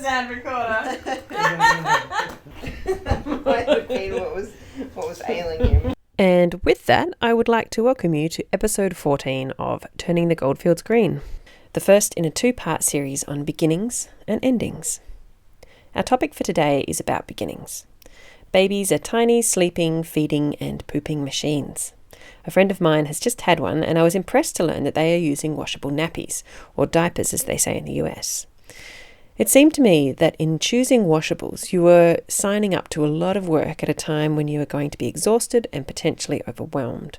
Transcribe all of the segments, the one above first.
sound recorder. Might have been what was ailing him. And with that, I would like to welcome you to episode 14 of Turning the Goldfields Green, the first in a two-part series on beginnings and endings. Our topic for today is about beginnings. Babies are tiny, sleeping, feeding and pooping machines. A friend of mine has just had one, and I was impressed to learn that they are using washable nappies, or diapers as they say in the US. It seemed to me that in choosing washables, you were signing up to a lot of work at a time when you were going to be exhausted and potentially overwhelmed.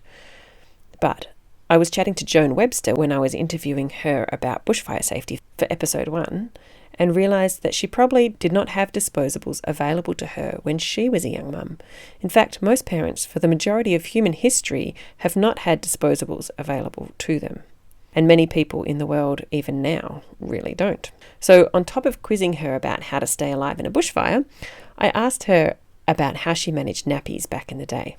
But I was chatting to Joan Webster when I was interviewing her about bushfire safety for episode 1, and realised that she probably did not have disposables available to her when she was a young mum. In fact, most parents, for the majority of human history, have not had disposables available to them. And many people in the world, even now, really don't. So on top of quizzing her about how to stay alive in a bushfire, I asked her about how she managed nappies back in the day.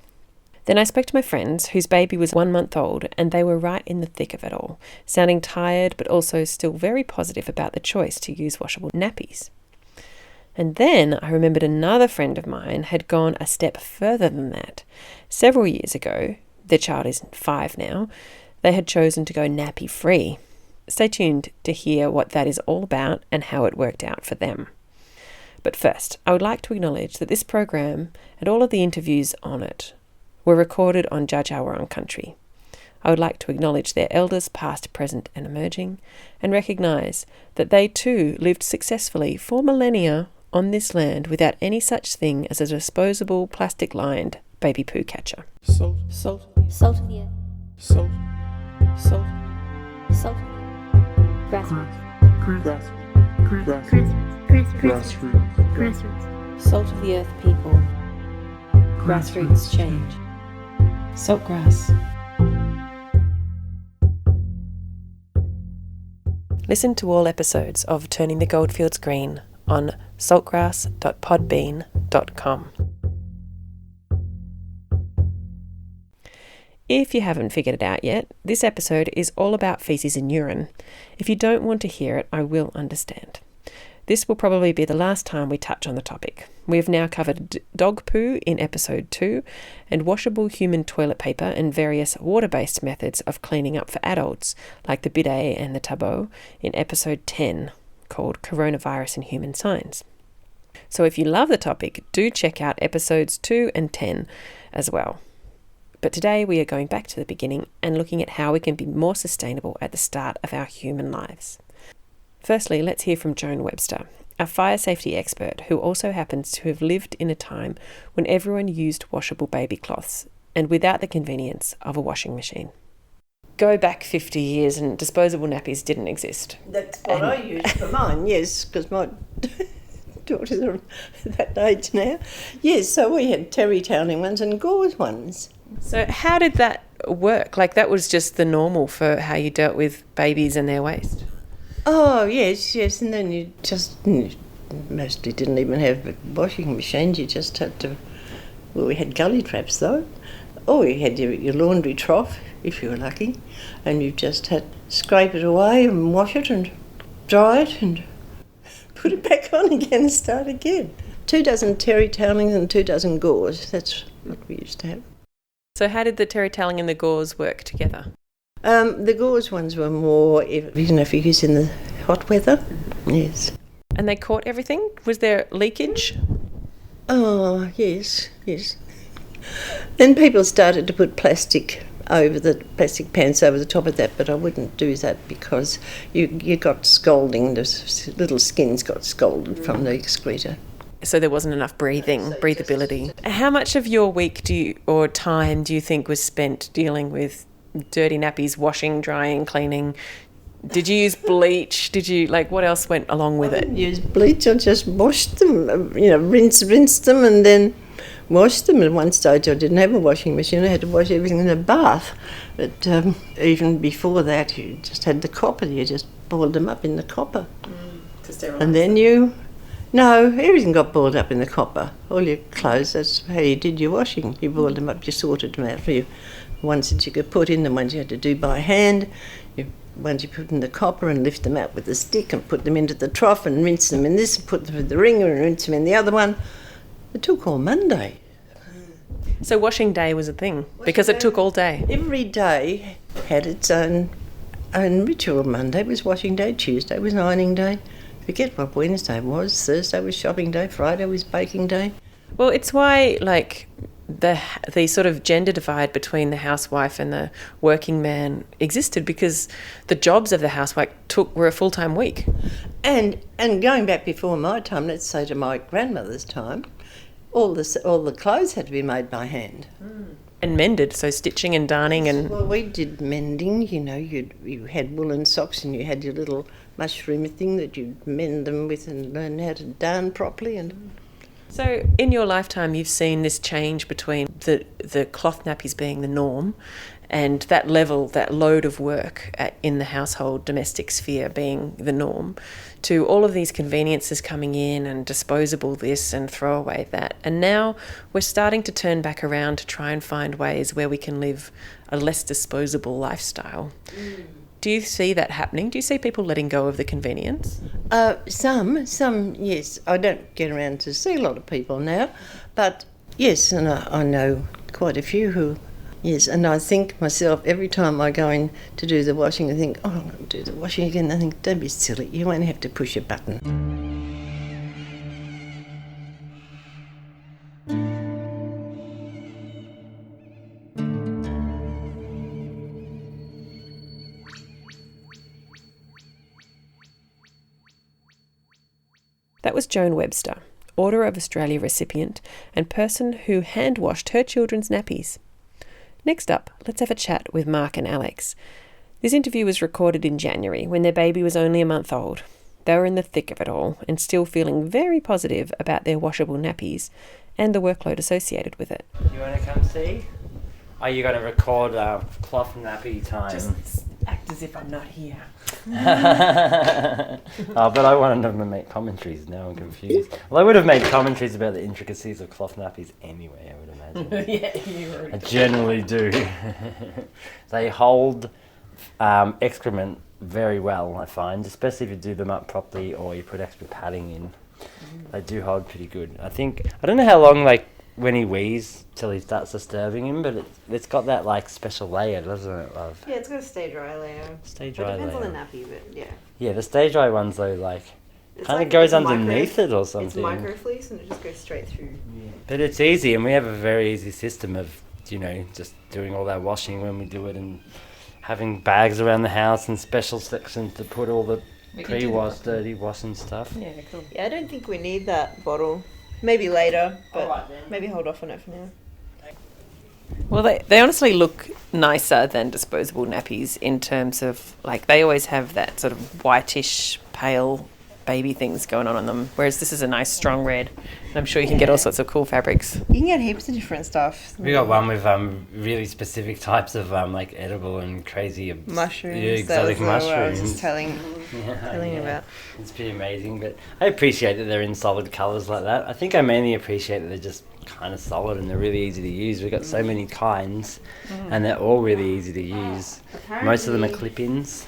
Then I spoke to my friends whose baby was 1 month old, and they were right in the thick of it all, sounding tired but also still very positive about the choice to use washable nappies. And then I remembered another friend of mine had gone a step further than that. Several years ago, their child is 5 now, they had chosen to go nappy free. Stay tuned to hear what that is all about and how it worked out for them. But first, I would like to acknowledge that this program and all of the interviews on it were recorded on Dja country. I would like to acknowledge their elders past, present and emerging, and recognise that they too lived successfully for millennia on this land without any such thing as a disposable plastic-lined baby poo catcher. Salt. Salt of the earth. Salt. Salt. Salt. Grassroots. Grassroots. Salt of the earth people. Grassroots change. Saltgrass. Listen to all episodes of Turning the Goldfields Green on saltgrass.podbean.com. If you haven't figured it out yet, this episode is all about faeces and urine. If you don't want to hear it, I will understand. This will probably be the last time we touch on the topic. We have now covered dog poo in episode 2 and washable human toilet paper and various water-based methods of cleaning up for adults, like the bidet and the tabot, in episode 10, called Coronavirus and Human Signs. So if you love the topic, do check out episodes 2 and 10 as well. But today we are going back to the beginning and looking at how we can be more sustainable at the start of our human lives. Firstly, let's hear from Joan Webster, a fire safety expert who also happens to have lived in a time when everyone used washable baby cloths and without the convenience of a washing machine. Go back 50 years and disposable nappies didn't exist. That's what I used for mine, yes, because my daughters are that age now. Yes, so we had terry toweling ones and gauze ones. So how did that work? Like, that was just the normal for how you dealt with babies and their waste? Oh, yes, and then you mostly didn't even have washing machines, you just had to, well, we had gully traps though, or you had your laundry trough, if you were lucky, and you just had to scrape it away and wash it and dry it and put it back on again and start again. 2 dozen terry towelings and 2 dozen gauze, that's what we used to have. So how did the terry toweling and the gauze work together? The gauze ones were more, if you use in the hot weather, yes. And they caught everything? Was there leakage? Oh, yes. Then people started to put plastic pants over the top of that, but I wouldn't do that because you got scalding, the little skins got scalded from the excreta. So there wasn't enough breathability. How much of your week or time do you think was spent dealing with dirty nappies, washing, drying, cleaning? Did you use bleach? What else went along with it? I didn't use bleach, I just washed them, rinsed them and then washed them. At one stage I didn't have a washing machine, I had to wash everything in a bath. But even before that, you just had the copper, you just boiled them up in the copper. And then no, everything got boiled up in the copper. All your clothes, that's how you did your washing. You boiled them up, you sorted them out for you. Ones that you could put in, the ones you had to do by hand, you ones you put in the copper and lift them out with a stick and put them into the trough and rinse them in this and put them in the wringer and rinse them in the other one. It took all Monday. So washing day was a thing because it took all day. Every day had its own ritual. Monday was washing day, Tuesday was ironing day. Forget what Wednesday was. Thursday was shopping day, Friday was baking day. Well, it's why, like, the sort of gender divide between the housewife and the working man existed, because the jobs of the housewife were a full-time week. And going back before my time, let's say to my grandmother's time, all the clothes had to be made by hand. And mended, so stitching and darning and... Well, we did mending, you know, you had woolen socks and you had your little mushroom thing that you'd mend them with and learn how to darn properly. And So in your lifetime, you've seen this change between the cloth nappies being the norm and that load of work in the household domestic sphere being the norm, to all of these conveniences coming in and disposable this and throw away that. And now we're starting to turn back around to try and find ways where we can live a less disposable lifestyle. Do you see that happening? Do you see people letting go of the convenience? Some, yes. I don't get around to see a lot of people now, but yes, and I know quite a few who, yes, and I think myself, every time I go in to do the washing, I think, oh, I'm going to do the washing again. I think, don't be silly, you won't have to push a button. That was Joan Webster, Order of Australia recipient and person who hand-washed her children's nappies. Next up, let's have a chat with Mark and Alex. This interview was recorded in January when their baby was only a month old. They were in the thick of it all and still feeling very positive about their washable nappies and the workload associated with it. You want to come see? Are you going to record cloth nappy time? Just act as if I'm not here. Oh, but I wanted them to make commentaries. Now I'm confused. Well, I would have made commentaries about the intricacies of cloth nappies anyway, I would imagine. Yeah, you would. I generally do. They hold excrement very well, I find, especially if you do them up properly or you put extra padding in. They do hold pretty good. I don't know how long, like, when he wheezes till he starts disturbing him, but it's got that, like, special layer, doesn't it, love? Yeah, it's got a stay dry layer. Stay dry layer. It depends on the nappy, but yeah. Yeah, the stay dry ones, though, like, It's kind of like- goes it's underneath it or something. It's microfleece and it just goes straight through. Yeah. But it's easy, and we have a very easy system of, you know, just doing all that washing when we do it, and having bags around the house and special sections to put all the pre-wash, dirty washing stuff. Yeah, cool. Yeah, I don't think we need that bottle. Maybe later, but Alright then. maybe hold off on it for now. Well, they honestly look nicer than disposable nappies in terms of, like, they always have that sort of whitish, pale baby things going on them, whereas this is a nice strong red. And I'm sure you can get all sorts of cool fabrics. You can get heaps of different stuff. We got one with really specific types of like edible and crazy Mushrooms. yeah, exotic that was what I was mushrooms. just telling you about. It's pretty amazing, but I appreciate that they're in solid colours like that. I think I mainly appreciate that they're just kind of solid and they're really easy to use. We've got so many kinds, and they're all really easy to use. Most of them are clip-ins.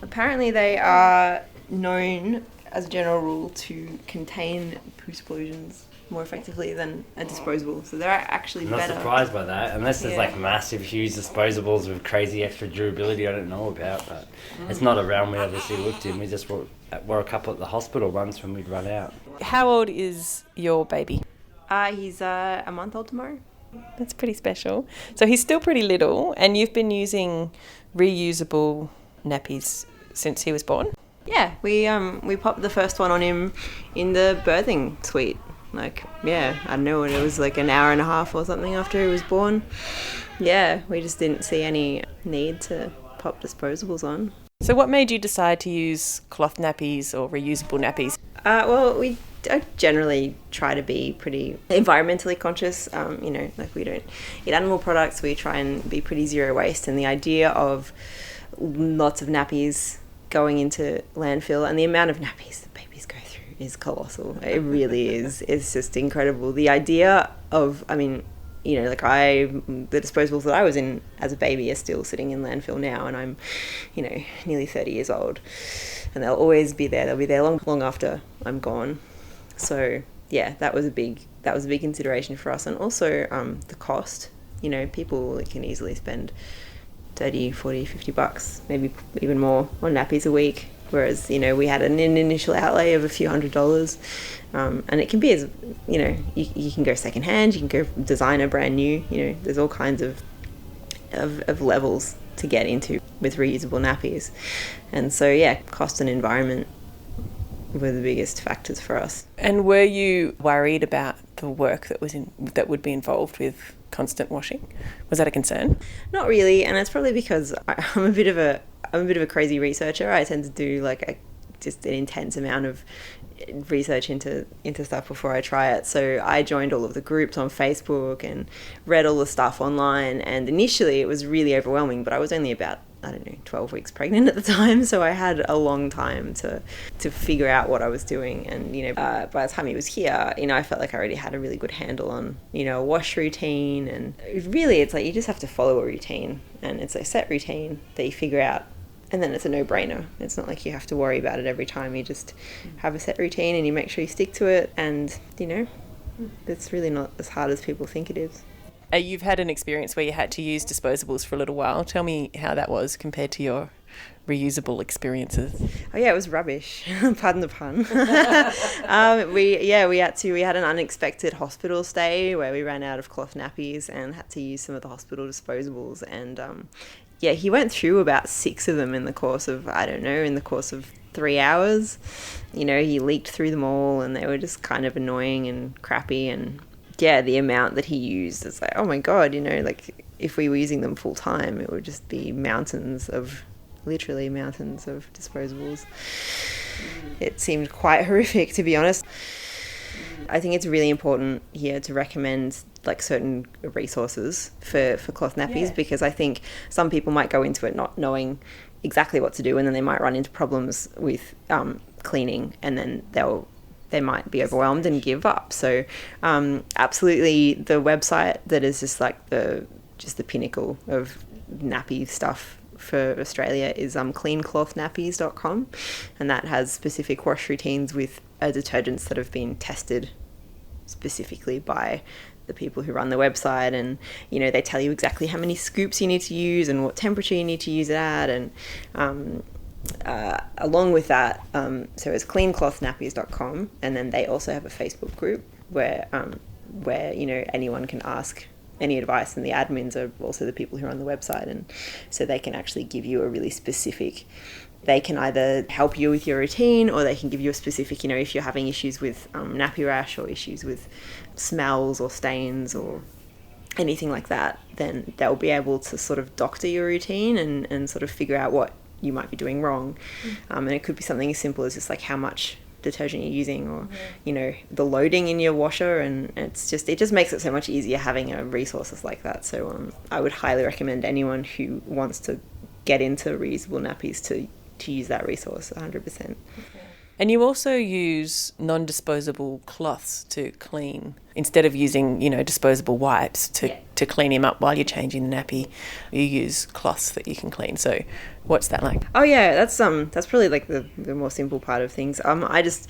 Apparently they are known as a general rule to contain poo explosions more effectively than a disposable. So they're actually I'm not better. surprised by that, unless there's Yeah. like massive, huge disposables with crazy extra durability I don't know about, but it's not a realm we obviously looked in. We just wore a couple at the hospital once when we'd run out. How old is your baby? He's a month old tomorrow. That's pretty special. So he's still pretty little, and you've been using reusable nappies since he was born? Yeah, we popped the first one on him in the birthing suite. Like, yeah, I don't know, it was like an hour and a half or something after he was born. Yeah, we just didn't see any need to pop disposables on. So what made you decide to use cloth nappies or reusable nappies? Well, we generally try to be pretty environmentally conscious. You know, like we don't eat animal products. We try and be pretty zero waste. And the idea of lots of nappies going into landfill and the amount of nappies that babies go through is colossal. It really is. It's just incredible. The idea of, I mean, you know, like the disposables that I was in as a baby are still sitting in landfill now, and I'm, you know, nearly 30 years old, and they'll always be there. They'll be there long after I'm gone. So yeah, that was a big consideration for us. And also the cost. You know, people can easily spend 30, 40, 50 bucks, maybe even more, on nappies a week. Whereas, you know, we had an initial outlay of a few $100s. And it can be, as you know, you can go secondhand, you can go designer, brand new. You know, there's all kinds of levels to get into with reusable nappies. And so, yeah, cost and environment were the biggest factors for us. And were you worried about the work that would be involved with constant washing? Was that a concern? Not really, and it's probably because I'm a bit of a crazy researcher. I tend to do like just an intense amount of research into stuff before I try it. So I joined all of the groups on Facebook and read all the stuff online, and initially it was really overwhelming, but I was only about, I don't know, 12 weeks pregnant at the time, so I had a long time to figure out what I was doing. And, you know, by the time he was here, you know, I felt like I already had a really good handle on, you know, a wash routine. And really, it's like you just have to follow a routine, and it's a set routine that you figure out, and then it's a no-brainer. It's not like you have to worry about it every time. You just have a set routine and you make sure you stick to it, and, you know, it's really not as hard as people think it is. You've had an experience where you had to use disposables for a little while. Tell me how that was compared to your reusable experiences. Oh yeah, it was rubbish. Pardon the pun. We had an unexpected hospital stay where we ran out of cloth nappies and had to use some of the hospital disposables. And yeah, he went through about 6 of them in the course of 3 hours. You know, he leaked through them all, and they were just kind of annoying and crappy. And yeah, the amount that he used, it's like, oh my God, you know, like if we were using them full time, it would just be literally mountains of disposables. It seemed quite horrific, to be honest. I think it's really important here to recommend like certain resources for cloth nappies, because I think some people might go into it not knowing exactly what to do, and then they might run into problems with cleaning, and then they might be overwhelmed and give up. So absolutely, the website that is just like the pinnacle of nappy stuff for Australia is cleanclothnappies.com, and that has specific wash routines with detergents that have been tested specifically by the people who run the website. And, you know, they tell you exactly how many scoops you need to use and what temperature you need to use it at. And along with that, so it's cleanclothnappies.com, and then they also have a Facebook group where you know, anyone can ask any advice, and the admins are also the people who are on the website, and so they can actually give you a really specific, they can either help you with your routine, or they can give you a specific, you know, if you're having issues with nappy rash or issues with smells or stains or anything like that, then they'll be able to sort of doctor your routine and sort of figure out what you might be doing wrong. And it could be something as simple as just like how much detergent you're using, or you know, the loading in your washer, and it just makes it so much easier having resources like that. So I would highly recommend anyone who wants to get into reusable nappies to use that resource 100%. And you also use non-disposable cloths to clean, instead of using, you know, disposable wipes to clean him up while you're changing the nappy. You use cloths that you can clean. So what's that like? Oh yeah, that's probably like the more simple part of things. I just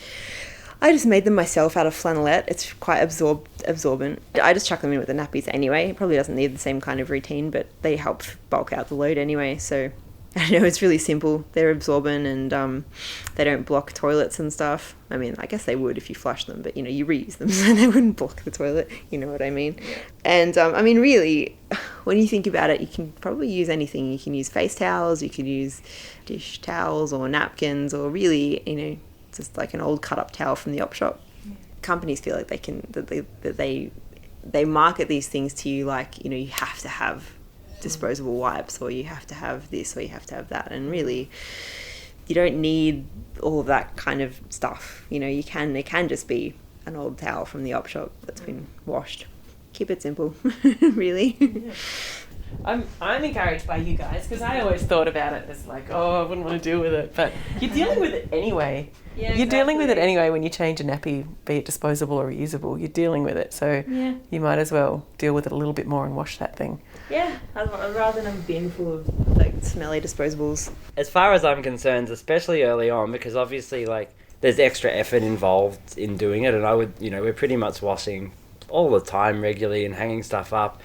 made them myself out of flannelette. It's quite absorbent. I just chuck them in with the nappies anyway. It probably doesn't need the same kind of routine, but they help bulk out the load anyway. So I know it's really simple. They're absorbent, and they don't block toilets and stuff. I mean, I guess they would if you flush them, but, you know, you reuse them, so they wouldn't block the toilet. You know what I mean? Yeah. And, I mean, really, when you think about it, you can probably use anything. You can use face towels, you can use dish towels or napkins, or really, you know, just like an old cut-up towel from the op shop. Yeah. Companies feel like they market these things to you like, you know, you have to have disposable wipes, or you have to have this, or you have to have that, and really you don't need all of that kind of stuff. You know, it can just be an old towel from the op shop that's been washed. Keep it simple. Really. I'm encouraged by you guys because I always thought about it as like, oh, I wouldn't want to deal with it, but you're dealing with it anyway. Yeah, You're dealing with it anyway when you change a nappy, be it disposable or reusable. You're dealing with it, so you might as well deal with it a little bit more and wash that thing. Yeah, rather than a bin full of like smelly disposables. As far as I'm concerned, especially early on, because obviously like there's extra effort involved in doing it, and we're pretty much washing all the time regularly and hanging stuff up.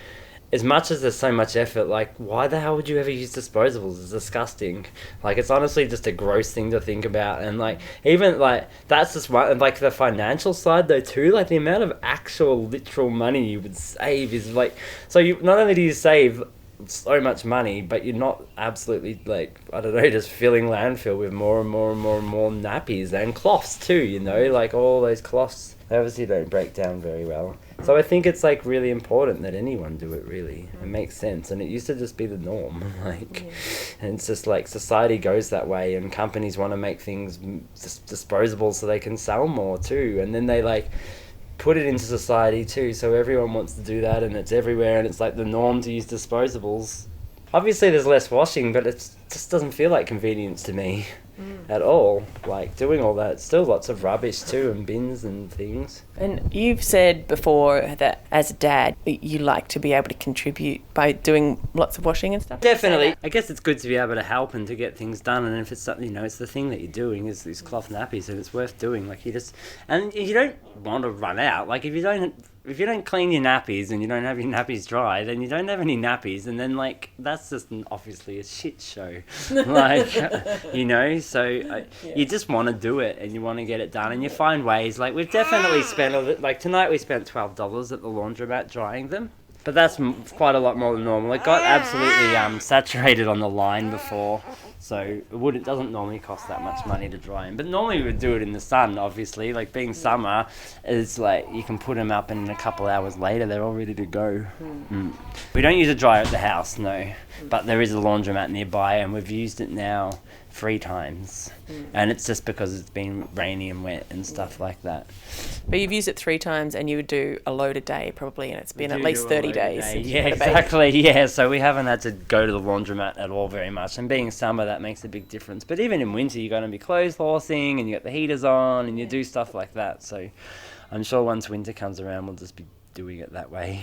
As much as there's so much effort, like, why the hell would you ever use disposables? It's disgusting. Like, it's honestly just a gross thing to think about. And, like, even, like, that's just one, like, the financial side, though, too. Like, the amount of actual, literal money you would save is, like... So, not only do you save so much money, but you're not absolutely, like, I don't know, just filling landfill with more and more and more and more nappies and cloths, too, Like, all those cloths, they obviously don't break down very well. So I think it's like really important that anyone do it. Really, it makes sense, and it used to just be the norm. And it's just like society goes that way, and companies want to make things disposable so they can sell more too, and then they like put it into society too. So everyone wants to do that, and it's everywhere, and it's like the norm to use disposables. Obviously, there's less washing, but it just doesn't feel like convenience to me. At all. Like, doing all that, still lots of rubbish too, and bins and things. And you've said before that as a dad, you like to be able to contribute by doing lots of washing and stuff. Definitely. I guess it's good to be able to help and to get things done, and if it's something, it's the thing that you're doing is these cloth nappies, and it's worth doing. Like, and you don't want to run out. Like, if you don't clean your nappies and you don't have your nappies dry, then you don't have any nappies, and then, like, that's just obviously a shit show. Like, so you just want to do it, and you want to get it done, and you find ways. Like, we've definitely spent, like, tonight we spent $12 at the laundromat drying them. But that's quite a lot more than normal. It got absolutely saturated on the line before, so it doesn't normally cost that much money to dry them. But normally we would do it in the sun, obviously. Like, being summer, it's like you can put them up, and in a couple hours later they're all ready to go. We don't use a dryer at the house, no. But there is a laundromat nearby, and we've used it now 3 times. And it's just because it's been rainy and wet and stuff like that. But you've used it 3 times, and you would do a load a day probably, and it's been at least 30 days. Yeah, exactly. Yeah, so we haven't had to go to the laundromat at all very much. And being summer, that makes a big difference. But even in winter, you're going to be clothes horsing, and you got the heaters on, and you do stuff like that. So I'm sure once winter comes around, we'll just be doing it that way.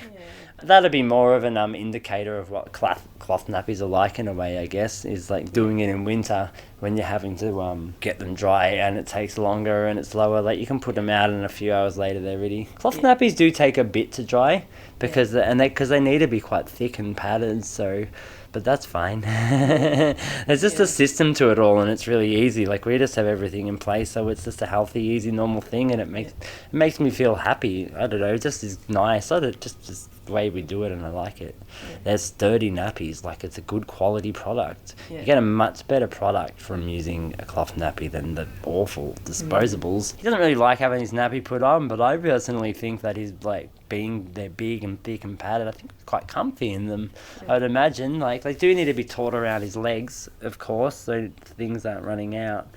That'd be more of an indicator of what cloth nappies are like, in a way, I guess, is like doing it in winter when you're having to get them dry, and it takes longer and it's slower. Like, you can put them out and a few hours later they're ready. Cloth nappies do take a bit to dry because they need to be quite thick and padded, so but that's fine. There's just a system to it all, and it's really easy. Like, we just have everything in place, so it's just a healthy, easy, normal thing, and it makes me feel happy. I don't know, it just is nice. Just the way we do it, and I like it. There's sturdy nappies, like, it's a good quality product. You get a much better product from using a cloth nappy than the awful disposables. He doesn't really like having his nappy put on, but I personally think that he's like, they're big and thick and padded, I think it's quite comfy in them. I would imagine, like, they do need to be taut around his legs, of course, so things aren't running out.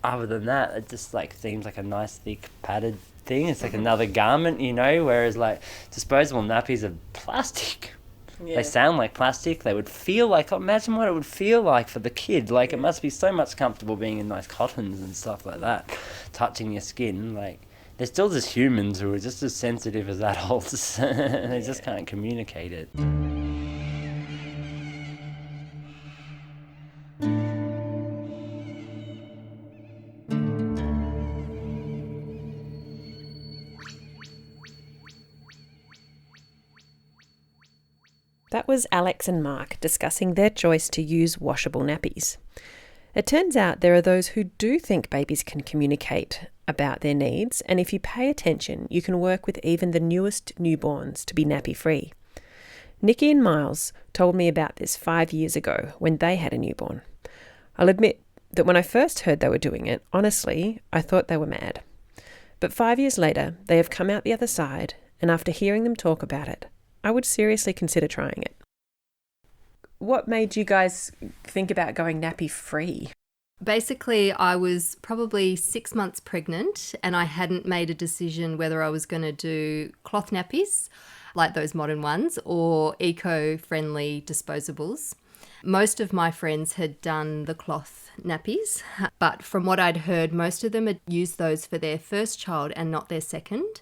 Other than that, it just like seems like a nice thick padded thing. It's like another garment, whereas like disposable nappies are plastic. They sound like plastic. They would feel like, imagine what it would feel like for the kid. Like, it must be so much comfortable being in nice cottons and stuff like that, touching your skin. Like, they're still just humans who are just as sensitive as adults. They just can't communicate it. That was Alex and Mark discussing their choice to use washable nappies. It turns out there are those who do think babies can communicate about their needs, and if you pay attention, you can work with even the newest newborns to be nappy-free. Nickie and Miles told me about this 5 years ago when they had a newborn. I'll admit that when I first heard they were doing it, honestly, I thought they were mad. But 5 years later, they have come out the other side, and after hearing them talk about it, I would seriously consider trying it. What made you guys think about going nappy-free? Basically, I was probably 6 months pregnant and I hadn't made a decision whether I was going to do cloth nappies, like those modern ones, or eco-friendly disposables. Most of my friends had done the cloth nappies, but from what I'd heard, most of them had used those for their first child and not their second.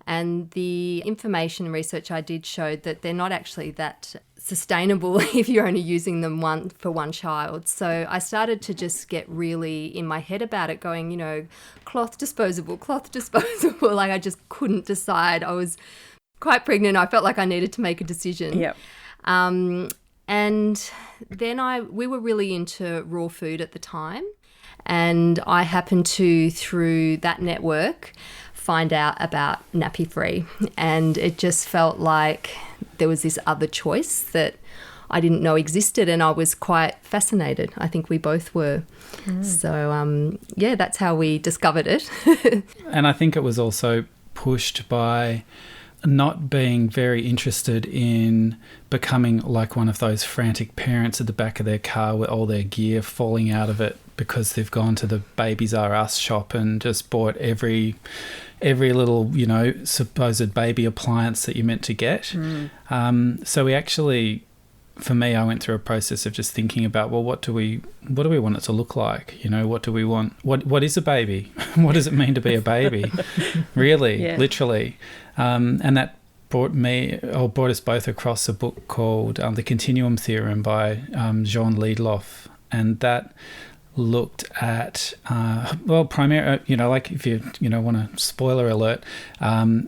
And the information and research I did showed that they're not actually that sustainable if you're only using them for one child. So I started to just get really in my head about it, going, you know, cloth disposable. Like I just couldn't decide. I was quite pregnant. I felt like I needed to make a decision. Yep. And then we were really into raw food at the time, and I happened to, through that network, find out about nappy free, and it just felt like there was this other choice that I didn't know existed, and I was quite fascinated. I think we both were. So, that's how we discovered it. And I think it was also pushed by not being very interested in becoming like one of those frantic parents at the back of their car with all their gear falling out of it because they've gone to the Babies R Us shop and just bought every little, you know, supposed baby appliance that you're meant to get. So we actually, for me, I went through a process of just thinking about, well, what do we want it to look like? You know, what do we want? What is a baby? What does it mean to be a baby? Really, literally. And that brought us both across a book called The Continuum Theorem by Joan Webster, and that looked at primarily, you know, like if you want a spoiler alert,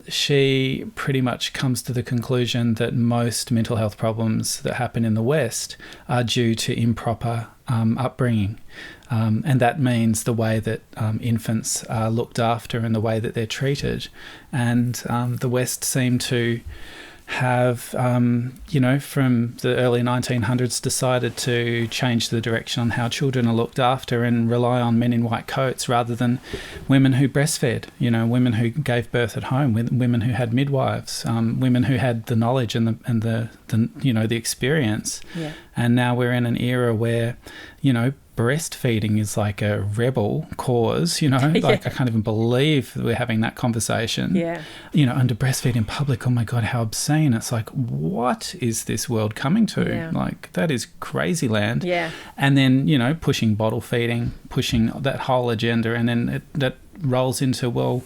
she pretty much comes to the conclusion that most mental health problems that happen in the West are due to improper upbringing, and that means the way that infants are looked after and the way that they're treated. And the West seemed to have, from the early 1900s, decided to change the direction on how children are looked after and rely on men in white coats rather than women who breastfed, women who gave birth at home, women who had midwives, women who had the knowledge and the experience. Yeah. And now we're in an era where, breastfeeding is like a rebel cause, like I can't even believe we're having that conversation. Yeah. And to breastfeed in public, oh my God, how obscene. It's like, what is this world coming to? Yeah. Like, that is crazy land. Yeah. And then, pushing bottle feeding, pushing that whole agenda, and then that rolls into, well,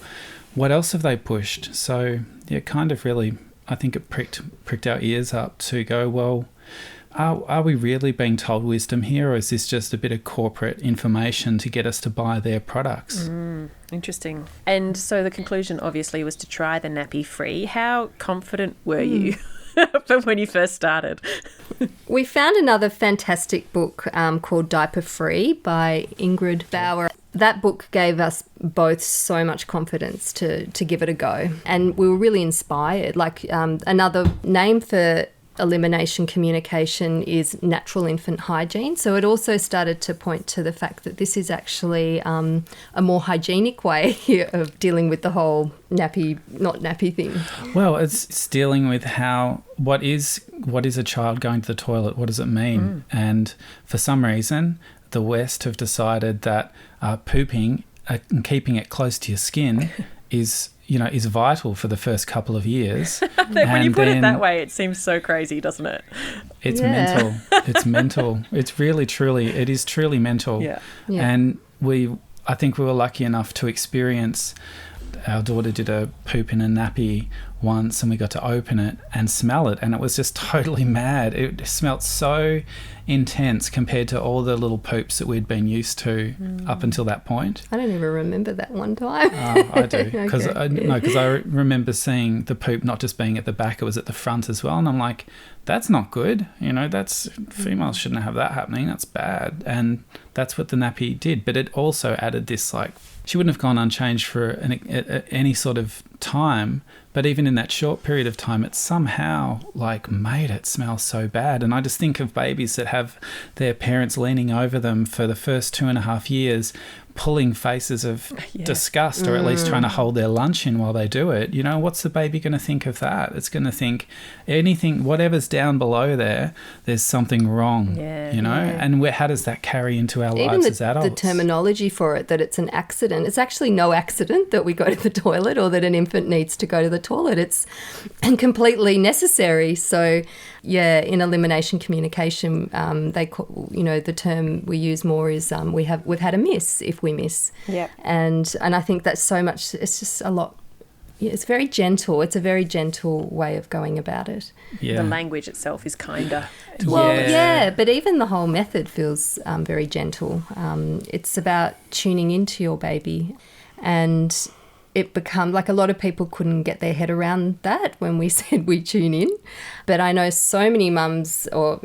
what else have they pushed? So, yeah, kind of really, I think it pricked our ears up to go, well, are we really being told wisdom here, or is this just a bit of corporate information to get us to buy their products? Interesting. And so the conclusion obviously was to try the nappy free. How confident were you when you first started? We found another fantastic book called Diaper Free by Ingrid Bauer. That book gave us both so much confidence to give it a go. And we were really inspired. Like another name for elimination communication is natural infant hygiene. So it also started to point to the fact that this is actually a more hygienic way of dealing with the whole nappy, not nappy thing. Well, it's dealing with what is a child going to the toilet? What does it mean? And for some reason, the West have decided that pooping and keeping it close to your skin is vital for the first couple of years. When you put it that way, it seems so crazy, doesn't it? It's mental. It's mental. It's really, truly, it is truly mental. Yeah. And I think we were lucky enough to experience, our daughter did a poop in a nappy once, and we got to open it and smell it, and it was just totally mad. It smelled so intense compared to all the little poops that we'd been used to up until that point. I don't even remember that one time. I do, because I remember seeing the poop not just being at the back, it was at the front as well, and I'm like, that's not good. That's females shouldn't have that happening. That's bad. And that's what the nappy did. But it also added this, like, she wouldn't have gone unchanged for any sort of time, but even in that short period of time, it somehow made it smell so bad. And I just think of babies that have their parents leaning over them for the first 2.5 years, pulling faces of disgust, or at least trying to hold their lunch in while they do it, what's the baby going to think of that? It's going to think anything, whatever's down below there's something wrong, and how does that carry into our lives as adults? The terminology for it, that it's an accident. It's actually no accident that we go to the toilet or that an infant needs to go to the toilet. It's completely necessary. So, in elimination communication, the term we use more is we've had a miss if we miss. Yeah. And I think that's so much. It's just a lot. It's very gentle. It's a very gentle way of going about it. Yeah. The language itself is kinder. Well, but even the whole method feels very gentle. It's about tuning into your baby, and it becomes like a lot of people couldn't get their head around that when we said we tune in. But I know so many mums or,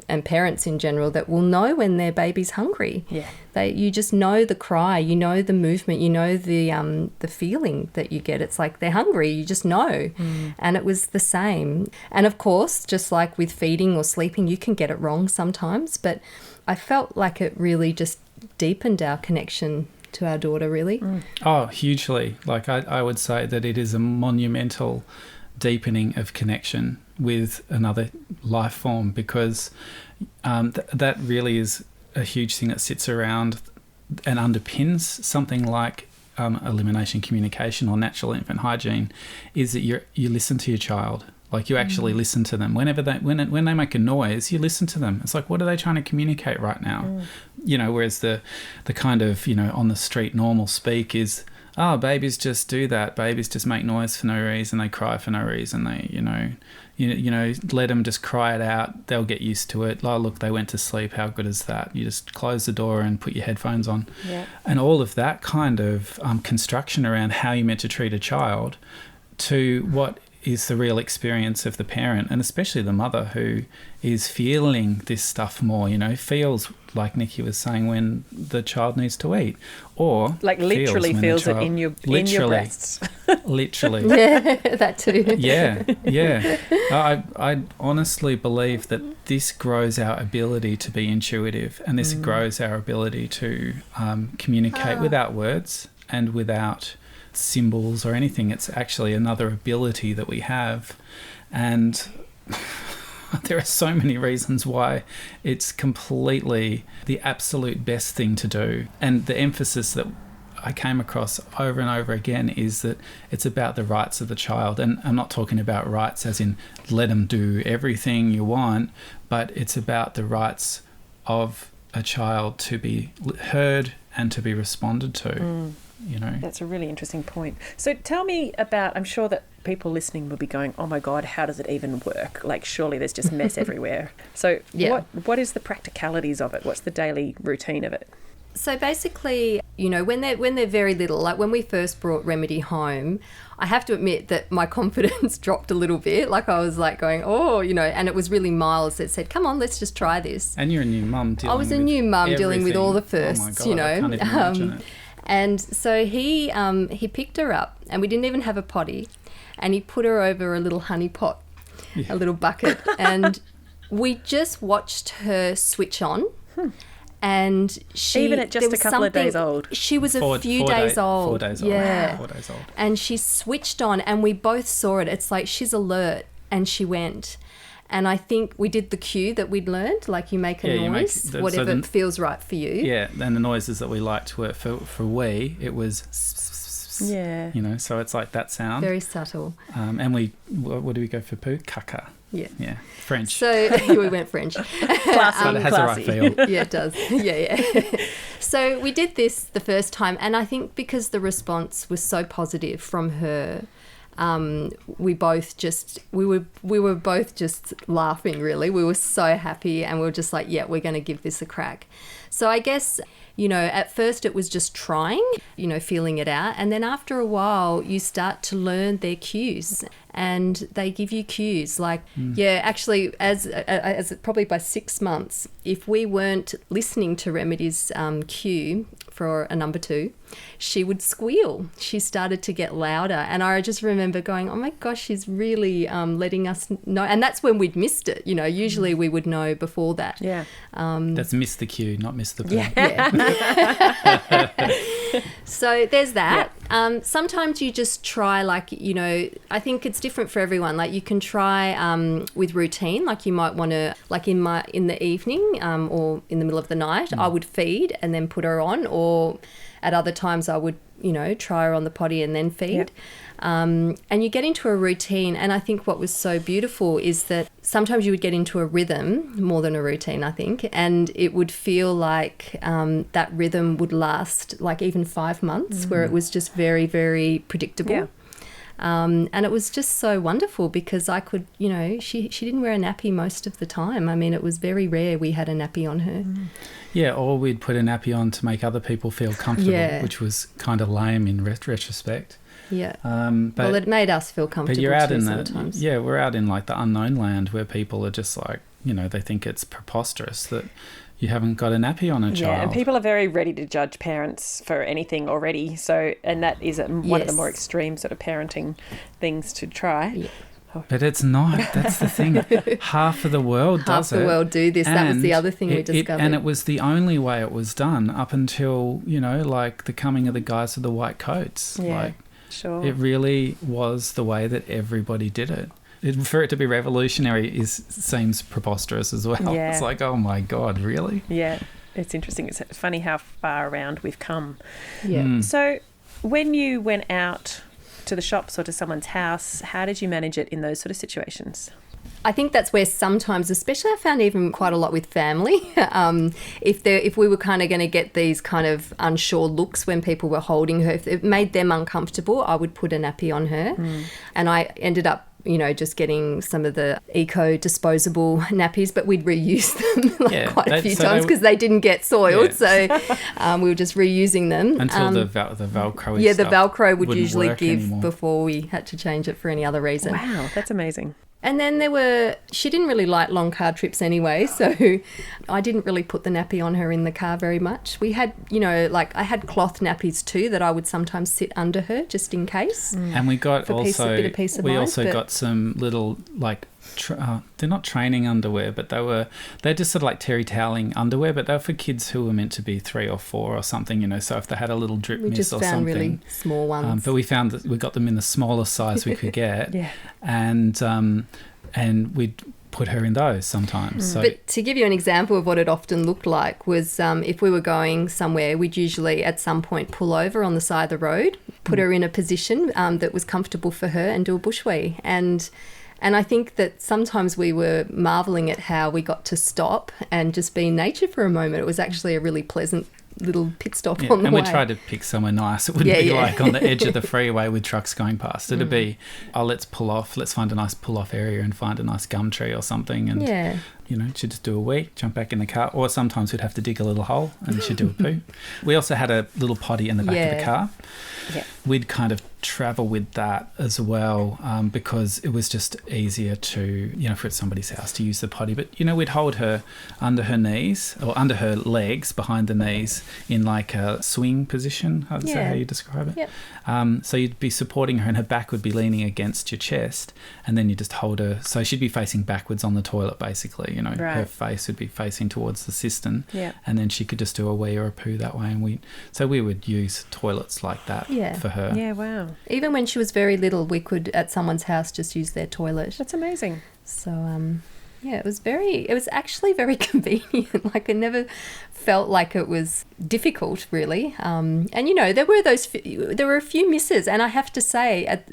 and parents in general that will know when their baby's hungry. Yeah. You just know the cry, you know the movement, you know the feeling that you get. It's like they're hungry, you just know. And it was the same. And of course, just like with feeding or sleeping, you can get it wrong sometimes. But I felt like it really just deepened our connection to our daughter, really. Oh, hugely. Like I would say that it is a monumental deepening of connection with another life form, because that really is a huge thing that sits around and underpins something like elimination communication or natural infant hygiene, is that you listen to your child. Like you actually listen to them. Whenever when they make a noise, you listen to them. It's like, what are they trying to communicate right now? Whereas the kind of, on the street normal speak is, babies just do that. Babies just make noise for no reason. They cry for no reason. They, let them just cry it out. They'll get used to it. Oh, look, they went to sleep. How good is that? You just close the door and put your headphones on. Yeah. And all of that kind of construction around how you're meant to treat a child to what is the real experience of the parent, and especially the mother who is feeling this stuff more, feels, like Nickie was saying, when the child needs to eat, or like literally feels it in your breasts. Literally. Yeah, that too. Yeah. I honestly believe that this grows our ability to be intuitive, and this grows our ability to communicate without words and without symbols or anything. It's actually another ability that we have, and there are so many reasons why it's completely the absolute best thing to do. And the emphasis that I came across over and over again is that it's about the rights of the child. And I'm not talking about rights as in let them do everything you want, but it's about the rights of a child to be heard and to be responded to. That's a really interesting point. So tell me about, I'm sure that people listening will be going, oh my God, how does it even work? Like, surely there's just mess everywhere. So what is the practicalities of it? What's the daily routine of it? So basically, when they're very little, like when we first brought Remedy home, I have to admit that my confidence dropped a little bit. Like I was like going, and it was really Miles that said, come on, let's just try this. And you're a new mum dealing with I was a new mum dealing with all the Oh firsts, my God, I can't even imagine it. And so he picked her up, and we didn't even have a potty, and he put her over a little honey pot, a little bucket, and we just watched her switch on. And she, even at just a couple of days old, she was a few days old. 4 days old. Yeah. 4 days old. And she switched on, and we both saw it. It's like she's alert, and she went. And I think we did the cue that we'd learned, like you make a noise, whatever feels right for you. Yeah, and the noises that we liked were, for we, it was... Yeah. So it's like that sound. Very subtle. And what do we go for poo? Caca. Yeah. Yeah. French. So we went French. Classy. But it has the right feel. Yeah, it does. Yeah. So we did this the first time, and I think because the response was so positive from her, we were both just laughing, really. We were so happy, and we were just like, yeah, we're going to give this a crack. So I guess, at first it was just trying, feeling it out. And then after a while, you start to learn their cues, and they give you cues like, actually, as probably by 6 months, if we weren't listening to Remedy's cue for a number 2, she would squeal. She started to get louder. And I just remember going, oh my gosh, she's really letting us know. And that's when we'd missed it. Usually we would know before that. Yeah. That's miss the cue, not miss the poo. Yeah. So there's that. Sometimes you just try, like, you know, I think it's different for everyone. Like, you can try with routine. Like, you might want to, like in the evening or in the middle of the night, I would feed and then put her on, or at other times I would, you know, try her on the potty and then feed. Yep. And you get into a routine, and I think what was so beautiful is that sometimes you would get into a rhythm more than a routine, I think, and it would feel like that rhythm would last like even 5 months, where it was just very, very predictable. Yeah. And it was just so wonderful because I could, you know, she didn't wear a nappy most of the time. I mean, it was very rare we had a nappy on her. Yeah, or we'd put a nappy on to make other people feel comfortable, which was kind of lame in retrospect. Yeah. But, well, it made us feel comfortable. But you're out too, in sometimes. we're out in like the unknown land where people are just like, you know, they think it's preposterous that you haven't got a nappy on a child. Yeah, and people are very ready to judge parents for anything already. So, and that is one of the more extreme sort of parenting things to try. Yeah. But it's not. That's the thing. Half of the world does it. Half the world do this. That was the other thing we discovered. And it was the only way it was done up until, you know, like the coming of the guys with the white coats. Yeah, like, sure. It really was the way that everybody did it. For it to be revolutionary seems preposterous as well. Yeah. It's like, oh my God, really? Yeah, it's interesting. It's funny how far around we've come. Yeah. So when you went out to the shops or to someone's house, how did you manage it in those sort of situations? I think that's where sometimes, especially I found even quite a lot with family, if we were kind of going to get these kind of unsure looks when people were holding her, if it made them uncomfortable, I would put a nappy on her. And I ended up, you know, just getting some of the eco disposable nappies, but we'd reuse them quite a few times because they didn't get soiled. So we were just reusing them. Until the Velcro the Velcro would usually give anymore. before we had to change it for any other reason. Wow, that's amazing. And then she didn't really like long car trips anyway, so I didn't really put the nappy on her in the car very much. We had, you know, like I had cloth nappies too that I would sometimes sit under her just in case. And we got a bit of peace of mind, got some little like, they're not training underwear, but they're just sort of like terry toweling underwear, but they're for kids who were meant to be 3 or 4 or something, you know, so if they had a little drip miss or something. We just found really small ones. But we found that we got them in the smallest size we could get. And we'd put her in those sometimes. So. But to give you an example of what it often looked like was if we were going somewhere, we'd usually at some point pull over on the side of the road, put her in a position that was comfortable for her and do a bushwee. And I think that sometimes we were marvelling at how we got to stop and just be in nature for a moment. It was actually a really pleasant little pit stop on the way. And we tried to pick somewhere nice. It wouldn't be like on the edge of the freeway with trucks going past. It'd be, let's find a nice pull-off area and find a nice gum tree or something. And, you know, she'd just do a wee, jump back in the car. Or sometimes we'd have to dig a little hole and she'd do a poo. We also had a little potty in the back of the car. Yeah. We'd kind of travel with that as well because it was just easier to, you know, for somebody's house to use the potty. But, you know, we'd hold her under her knees or under her legs behind the knees in like a swing position. Is that how you describe it? Yep. So you'd be supporting her and her back would be leaning against your chest and then you just hold her. So she'd be facing backwards on the toilet basically, you know. Her face would be facing towards the cistern and then she could just do a wee or a poo that way. And we would use toilets like that for her. Yeah, wow. Even when she was very little, we could at someone's house just use their toilet. That's amazing. So it was actually very convenient. Like I never felt like it was difficult really. And you know, there were a few misses, and I have to say,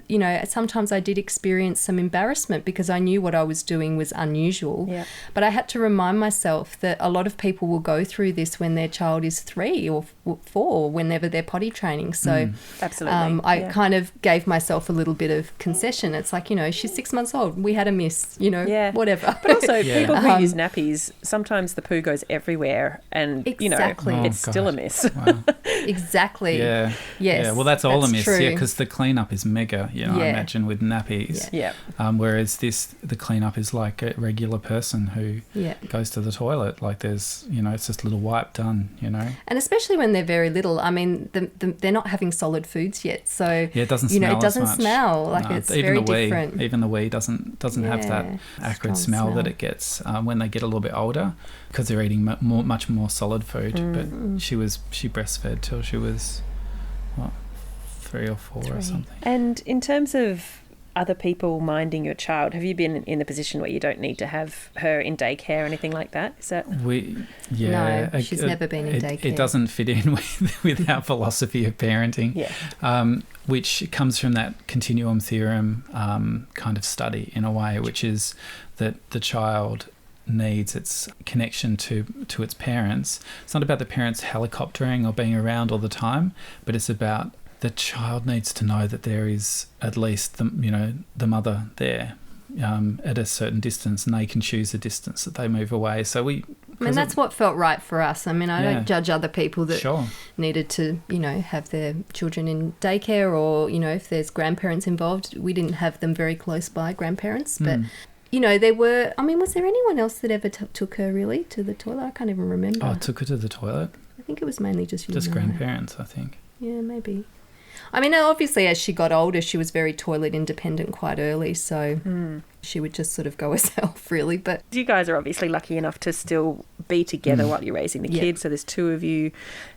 sometimes I did experience some embarrassment because I knew what I was doing was unusual. Yeah. But I had to remind myself that a lot of people will go through this when their child is 3 or 4, whenever they're potty training. So absolutely, I kind of gave myself a little bit of concession. It's like, you know, she's 6 months old. We had a miss, you know, whatever. But also people who use nappies, sometimes the poo goes everywhere and, you know, it's still a miss. Wow. Exactly. Yeah. Yes. Yeah. Well, that's all a miss. True. Yeah, because the cleanup is mega, you know, I imagine with nappies. Yeah. Whereas the cleanup is like a regular person who goes to the toilet. Like there's, you know, it's just a little wipe done, you know. And especially when they're very little. I mean, they're not having solid foods yet, so it doesn't smell. You know, it doesn't as much. smell like it's very different. Even the wee doesn't have that acrid smell that it gets when they get a little bit older, because they're eating much more solid food, but she breastfed till she was, 3 or 4 or something. And in terms of other people minding your child, have you been in a position where you don't need to have her in daycare or anything like that? Is that No, she's never been in daycare. It doesn't fit in with our philosophy of parenting, which comes from that continuum theorem kind of study in a way, which is that the child needs its connection to its parents. It's not about the parents helicoptering or being around all the time, but it's about the child needs to know that there is at least the mother there at a certain distance, and they can choose the distance that they move away. So that's what felt right for us. I don't judge other people that needed to, have their children in daycare, or, if there's grandparents involved. We didn't have them very close by, grandparents, but there were, was there anyone else that ever took her really to the toilet? I can't even remember. Oh, took her to the toilet? I think it was mainly just you. Just grandparents, I think. Yeah, maybe. Obviously, as she got older, she was very toilet independent quite early, so she would just sort of go herself, really. But you guys are obviously lucky enough to still be together while you're raising the kids, so there's 2 of you,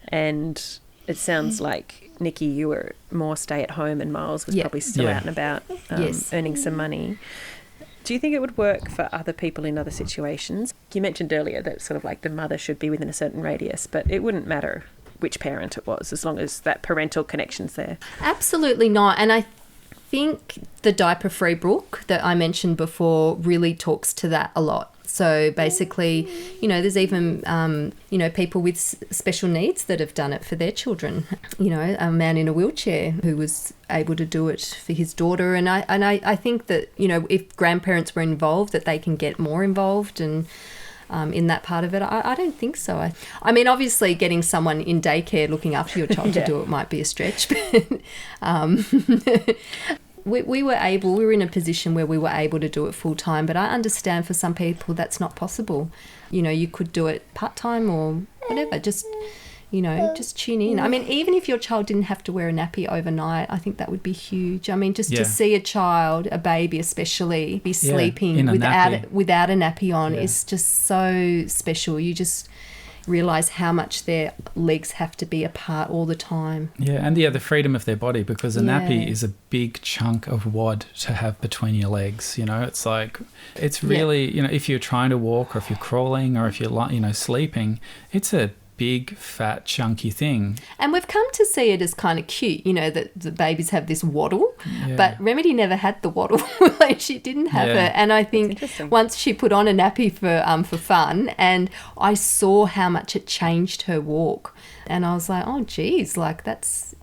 and it sounds like, Nickie, you were more stay at home, and Miles was probably still out and about earning some money. Do you think it would work for other people in other situations? You mentioned earlier that sort of like the mother should be within a certain radius, but it wouldn't matter which parent it was, as long as that parental connection's there. Absolutely not. And I think the diaper-free book that I mentioned before really talks to that a lot. So basically, there's even, people with special needs that have done it for their children. A man in a wheelchair who was able to do it for his daughter. And I think that, if grandparents were involved, that they can get more involved and in that part of it. I don't think so. Obviously getting someone in daycare looking after your child to do it might be a stretch, but we were in a position where we were able to do it full time, but I understand for some people that's not possible. You could do it part-time or whatever, just tune in. Even if your child didn't have to wear a nappy overnight, I think that would be huge. To see a baby especially, be sleeping without a nappy on is just so special. You just realise how much their legs have to be apart all the time. Yeah, and the freedom of their body, because a nappy is a big chunk of wad to have between your legs. It's like, it's really, if you're trying to walk, or if you're crawling, or if you're, sleeping, it's a big, fat, chunky thing. And we've come to see it as kind of cute, that the babies have this waddle, but Remedy never had the waddle. She didn't have it. And I think once she put on a nappy for fun, and I saw how much it changed her walk. And I was like, oh, geez, that's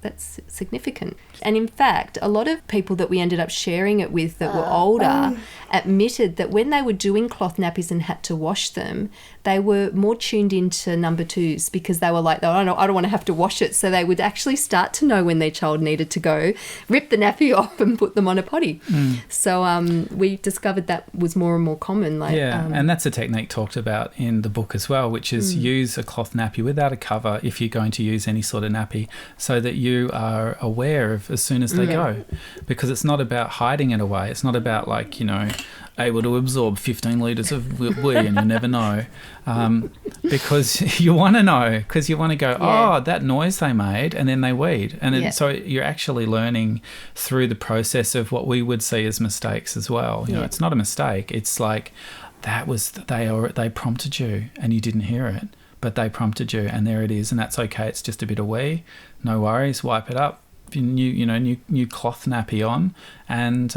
significant. And in fact, a lot of people that we ended up sharing it with that were older admitted that when they were doing cloth nappies and had to wash them, they were more tuned into number 2s, because they were like, I don't want to have to wash it. So they would actually start to know when their child needed to go, rip the nappy off and put them on a potty. So we discovered that was more and more common. And that's a technique talked about in the book as well, which is use a cloth nappy without a cover if you're going to use any sort of nappy, so that you are aware of as soon as they go, because it's not about hiding it away. It's not about able to absorb 15 litres of wee and you never know, because you want to know, because you want to go, that noise they made, and then they weed. And then, so you're actually learning through the process of what we would see as mistakes as well. It's not a mistake. It's like, they prompted you and you didn't hear it, but they prompted you, and there it is, and that's okay. It's just a bit of wee, no worries, wipe it up, new cloth nappy on, and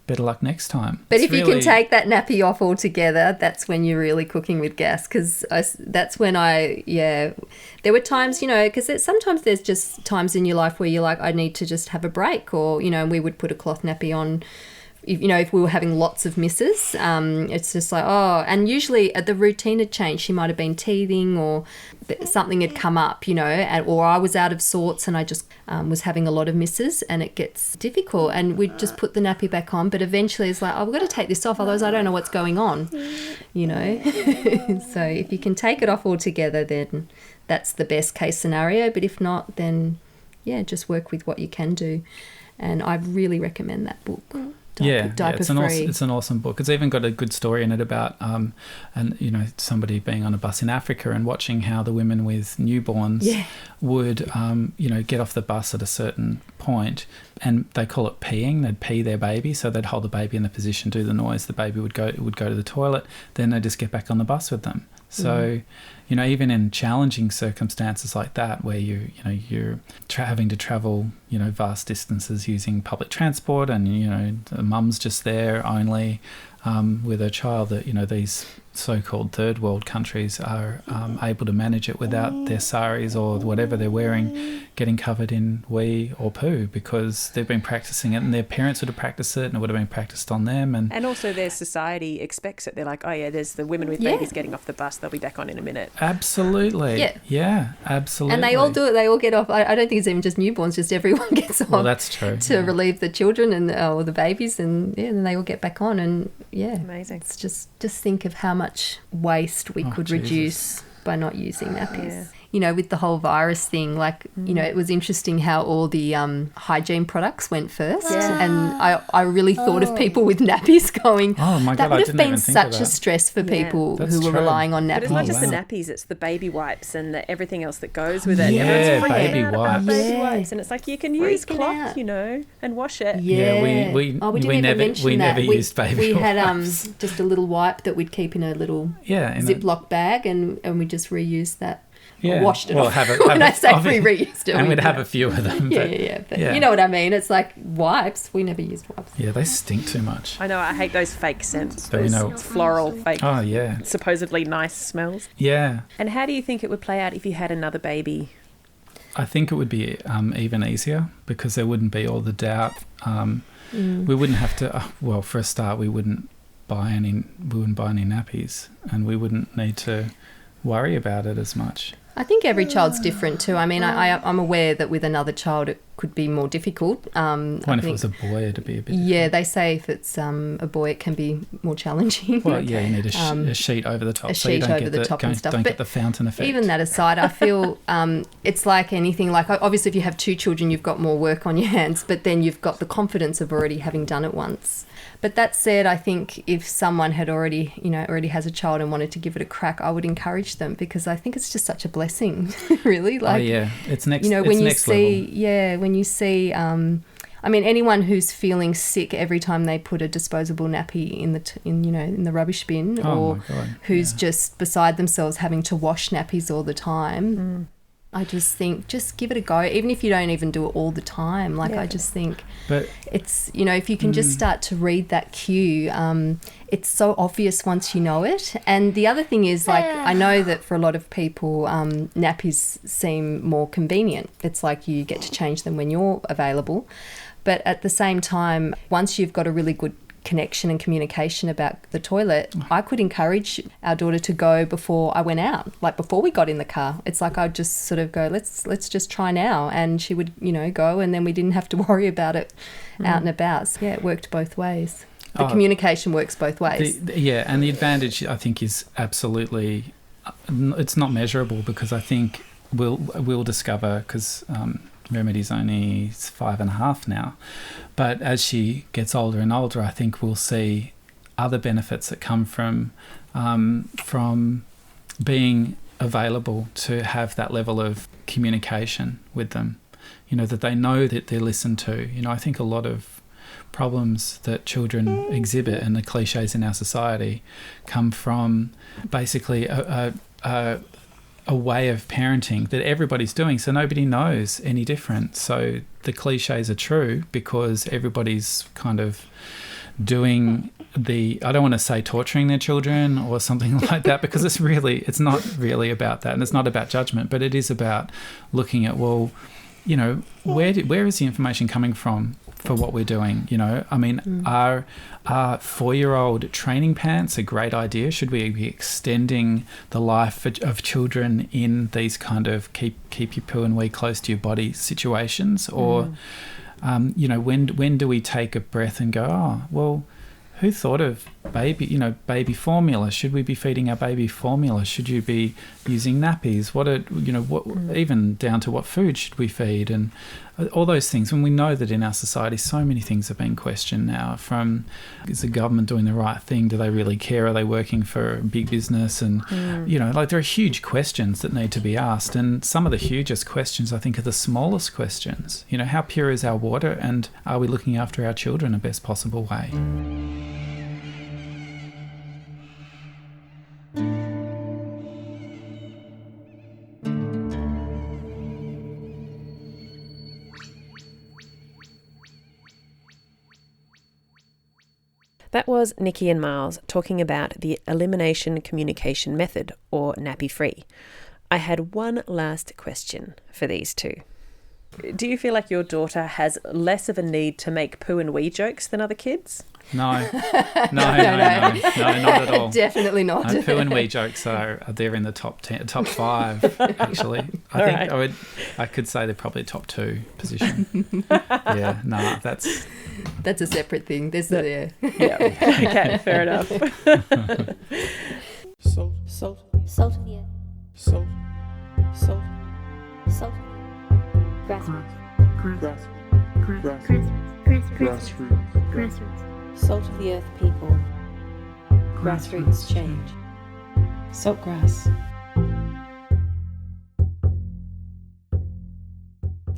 better luck nenext time. But if you can take that nappy off altogether, that's when you're really cooking with gas, because that's when there were times, because sometimes there's just times in your life where you're like, I need to just have a break, or we would put a cloth nappy on. If we were having lots of misses, it's just like, and usually the routine had changed. She might have been teething, or something had come up, or I was out of sorts and I just was having a lot of misses, and it gets difficult, and we'd just put the nappy back on. But eventually it's like, we've got to take this off, otherwise I don't know what's going on, So if you can take it off altogether, then that's the best case scenario. But if not, then, just work with what you can do. And I really recommend that book. diaper free. It's an awesome book. It's even got a good story in it about somebody being on a bus in Africa and watching how the women with newborns would get off the bus at a certain point, and they call it peeing. They'd pee their baby, so they'd hold the baby in the position, do the noise, the baby would go to the toilet, then they'd just get back on the bus with them. So even in challenging circumstances like that, where you're having to travel vast distances using public transport, and the mum's just there only with her child, that these so-called third world countries are able to manage it without their saris or whatever they're wearing getting covered in wee or poo, because they've been practicing it, and their parents would have practiced it, and it would have been practiced on them, and also their society expects it. They're like, oh yeah, there's the women with babies getting off the bus, they'll be back on in a minute. Absolutely. Yeah, absolutely. And they all do it. They all get off. I don't think it's even just newborns, just everyone gets off. Well, that's true. To relieve the children and or the babies, and then they all get back on, and amazing. It's just think of how much waste we could reduce by not using nappies. With the whole virus thing, it was interesting how all the hygiene products went first. And I really thought of people with nappies going, oh my God, that would have been such a stress for people who were relying on nappies. But it's not just the nappies, it's the baby wipes and everything else that goes with it. Yeah, baby wipes. Baby wipes. And it's like, you can use cloth, and wash it. Yeah, we never used baby wipes. We had just a little wipe that we'd keep in a little Ziploc bag, and we just reused that. Yeah. Washed it off. When I say we reused it. And we'd have a few of them. But you know what I mean. It's like wipes. We never used wipes. Yeah, they stink too much. I know. I hate those fake scents. But those floral, fake, supposedly nice smells. Yeah. And how do you think it would play out if you had another baby? I think it would be even easier, because there wouldn't be all the doubt. We wouldn't have to, for a start, we wouldn't buy any nappies, and we wouldn't need to worry about it as much. I think every child's different too. I mean, I'm aware that with another child it could be more difficult. If it was a boy, it'd be a bit difficult. Yeah, they say if it's a boy, it can be more challenging. Well, you need a sheet over the top, so you don't get the fountain effect. Even that aside, I feel it's like anything. Like, obviously, if you have two children, you've got more work on your hands, but then you've got the confidence of already having done it once. But that said, I think if someone had already has a child and wanted to give it a crack, I would encourage them, because I think it's just such a blessing, really. It's next. When you see, level. When you see, anyone who's feeling sick every time they put a disposable nappy in the rubbish bin, who's just beside themselves having to wash nappies all the time. I just think, just give it a go, even if you don't even do it all the time. I just think it's, if you can just start to read that cue, it's so obvious once you know it. And the other thing is, I know that for a lot of people, nappies seem more convenient. It's like you get to change them when you're available. But at the same time, once you've got a really good connection and communication about the toilet, I could encourage our daughter to go before I went out, before we got in the car. It's like I'd just sort of go, let's just try now, and she would go, and then we didn't have to worry about it out and about. So, it worked both ways. The communication works both ways. And the advantage, I think, is absolutely, it's not measurable, because I think we'll discover, because Remedy's only 5.5 now, but as she gets older and older, I think we'll see other benefits that come from being available to have that level of communication with them, that they know that they're listened to. I think a lot of problems that children exhibit, and the cliches in our society, come from basically a way of parenting that everybody's doing, so nobody knows any different. So the cliches are true because everybody's kind of doing I don't want to say torturing their children or something like that, because it's not really about that, and it's not about judgment, but it is about looking at, where is the information coming from for what we're doing? Are 4-year-old training pants a great idea? Should we be extending the life of children in these kind of keep your poo and wee close to your body situations? Or, when do we take a breath and go, who thought of baby formula? Should we be feeding our baby formula? Should you be using nappies? Even down to what food should we feed? And all those things. And we know that in our society, so many things are being questioned now, from, is the government doing the right thing? Do they really care? Are they working for big business? And, there are huge questions that need to be asked. And some of the hugest questions, I think, are the smallest questions. How pure is our water, and are we looking after our children in the best possible way? That was Nickie and Miles talking about the elimination communication method, or nappy free. I had one last question for these two. Do you feel like your daughter has less of a need to make poo and wee jokes than other kids? No, not at all. Definitely not. Poo and wee jokes are there in the top 5, actually. I could say they're probably top 2 position. Yeah, no, that's a separate thing. There's yeah. Okay, fair enough. Salt of the earth. Salt. Grassroots. Salt of the earth people. Grassroots change. Saltgrass.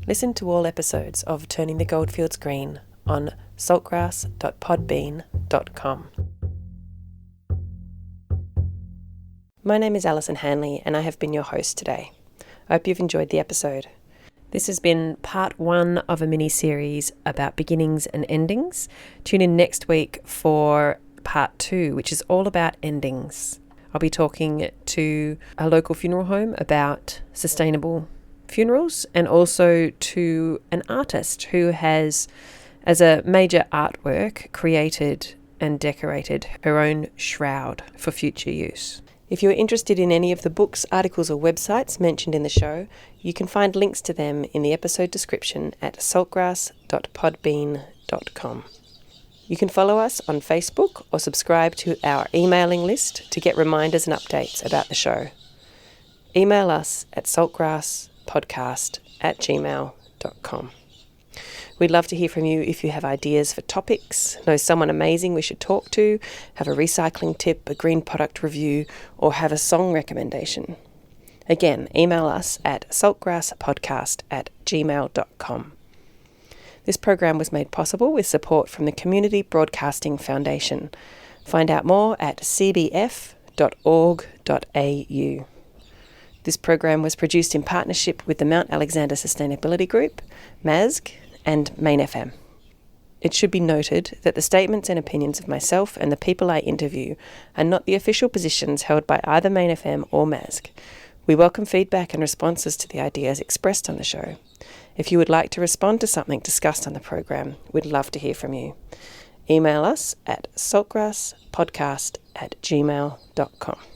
Listen to all episodes of Turning the Goldfields Green on saltgrass.podbean.com. My name is Alison Hanley, and I have been your host today. I hope you've enjoyed the episode. This has been part 1 of a mini-series about beginnings and endings. Tune in next week for part 2, which is all about endings. I'll be talking to a local funeral home about sustainable funerals, and also to an artist who has, as a major artwork, created and decorated her own shroud for future use. If you're interested in any of the books, articles or websites mentioned in the show, you can find links to them in the episode description at saltgrass.podbean.com. You can follow us on Facebook or subscribe to our emailing list to get reminders and updates about the show. Email us at saltgrasspodcast@gmail.com. We'd love to hear from you if you have ideas for topics, know someone amazing we should talk to, have a recycling tip, a green product review, or have a song recommendation. Again, email us at saltgrasspodcast@gmail.com. This program was made possible with support from the Community Broadcasting Foundation. Find out more at cbf.org.au. This program was produced in partnership with the Mount Alexander Sustainability Group, MASG, and Main FM. It should be noted that the statements and opinions of myself and the people I interview are not the official positions held by either Main FM or MASG. We welcome feedback and responses to the ideas expressed on the show. If you would like to respond to something discussed on the program, we'd love to hear from you. Email us at saltgrasspodcast@gmail.com.